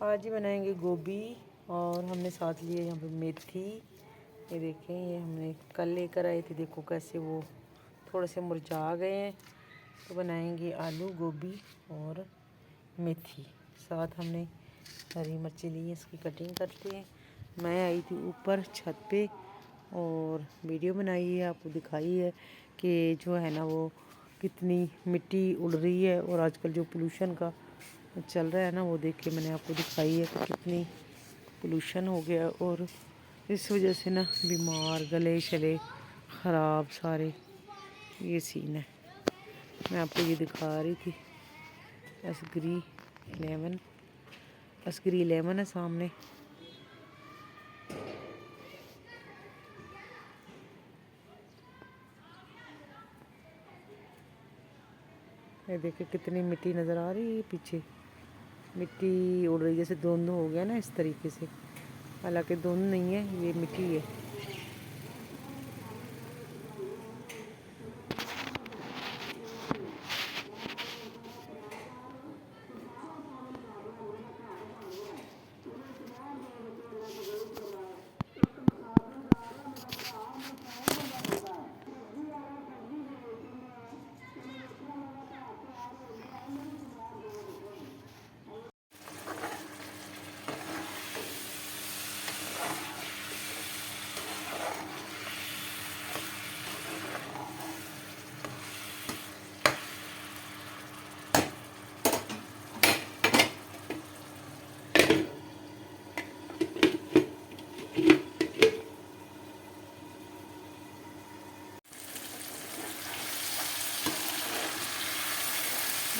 आज ही बनाएंगे गोभी और हमने साथ लिए यहाँ पे मेथी। ये देखें, ये हमने कल लेकर आए थे, देखो कैसे वो थोड़े से मुरझा गए हैं। तो बनाएंगे आलू गोभी और मेथी। साथ हमने हरी मिर्ची ली है, इसकी कटिंग करते हैं। मैं आई थी ऊपर छत पे और वीडियो बनाई है, आपको दिखाई है कि जो है ना वो कितनी मिट्टी उड़ रही है। और आजकल जो पोल्यूशन का चल रहा है ना, वो देख के मैंने आपको दिखाई है कि कितनी पोल्यूशन हो गया। और इस वजह से ना बीमार, गले शले ख़राब सारे, ये सीन है। मैं आपको ये दिखा रही थी। असगरी लेमन है सामने। ये देखिए कितनी मिट्टी नज़र आ रही है, पीछे मिट्टी उड़ रही, जैसे धुंध हो गया ना इस तरीके से। हालांकि धुंध नहीं है, ये मिट्टी है।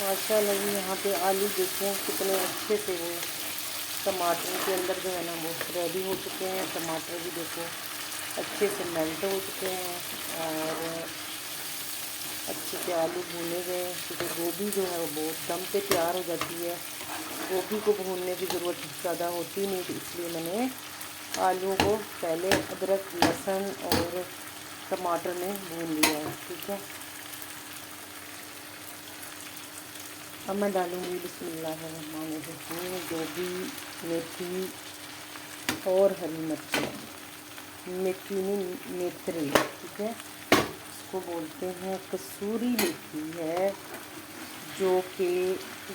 माशाल्लाह जी, यहाँ पे आलू देखें कितने अच्छे से वो टमाटर के अंदर जो है ना वो रेडी हो चुके हैं। टमाटर भी देखो अच्छे से मेल्ट हो चुके हैं और अच्छे से आलू भूने गए। क्योंकि गोभी जो है वो बहुत दम पे तैयार हो जाती है, गोभी को भूनने की ज़रूरत ज़्यादा होती नहीं, तो इसलिए मैंने आलूओं को पहले अदरक, लहसुन और टमाटर में भून लिया है। ठीक है, अब मैं डालूँगी बिस्मिल्लाहिर्रहमानिर्रहीम गोभी, मेथी और हरी मिर्ची। मेथी नहीं, मेथरी। ठीक है, इसको बोलते हैं कसूरी मेथी है, जो कि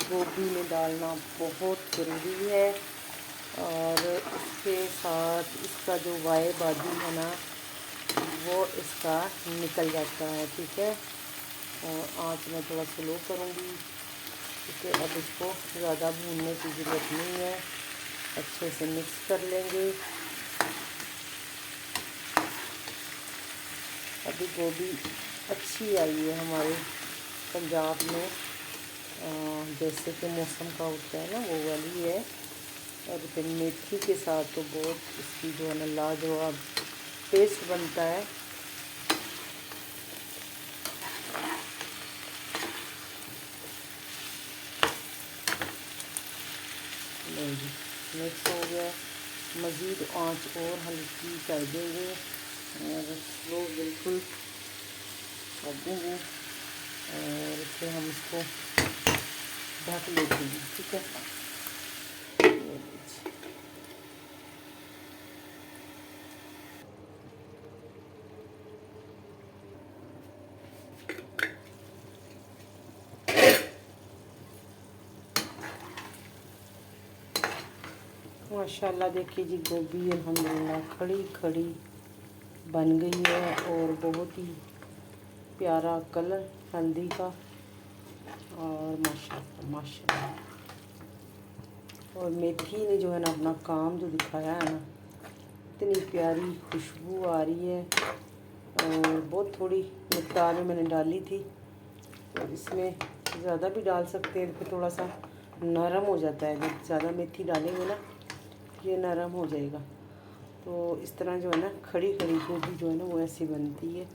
गोभी में डालना बहुत ज़रूरी है। और इसके साथ इसका जो वाए बादी है ना, वो इसका निकल जाता है। ठीक है, और आँच मैं थोड़ा स्लो करूँगी। ठीक है, अब इसको ज़्यादा भूनने की ज़रूरत नहीं है, अच्छे से मिक्स कर लेंगे। अभी गोभी अच्छी आई है हमारे पंजाब में, जैसे कि मौसम का होता है ना, वो वाली है। और फिर मेथी के साथ तो बहुत इसकी जो है ना लाजवाब टेस्ट बनता है। मिक्स हो गया, मज़ीद आंच और हल्की कर देंगे और स्लो बिल्कुल कर देंगे और फिर हम इसको ढक लेते हैं। ठीक है, माशाल्लाह देखिए जी, गोभी अल्हम्दुलिल्लाह खड़ी खड़ी बन गई है और बहुत ही प्यारा कलर हल्दी का। और माशाल्लाह माशाल्लाह, और मेथी ने जो है ना अपना काम जो दिखाया है ना, इतनी प्यारी खुशबू आ रही है। और बहुत थोड़ी मिक़दार में मैंने डाली थी, तो इसमें ज़्यादा भी डाल सकते हैं, फिर थोड़ा सा नरम हो जाता है। जब ज़्यादा मेथी डालेंगे ना, ये नरम हो जाएगा। तो इस तरह जो है ना खड़ी खड़ी गोभी जो है ना वो ऐसी बनती है।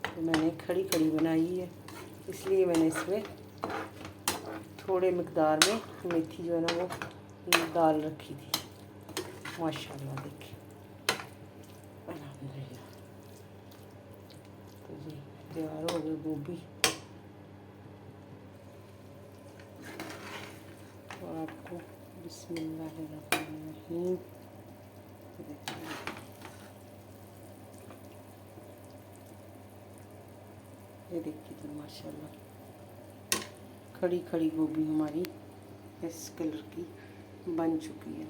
तो मैंने खड़ी खड़ी बनाई है, इसलिए मैंने इसमें थोड़े मिक़दार में मेथी जो है ना वो डाल रखी थी। माशाल्लाह देखिए, अल्हम्दुलिल्लाह। तो जी तैयार हो गई गोभी। और आपको बिस्मिल्लाहिर्रहमानिर्रहीम। ये देखिए जी माशाल्लाह खड़ी खड़ी गोभी हमारी इस कलर की बन चुकी है।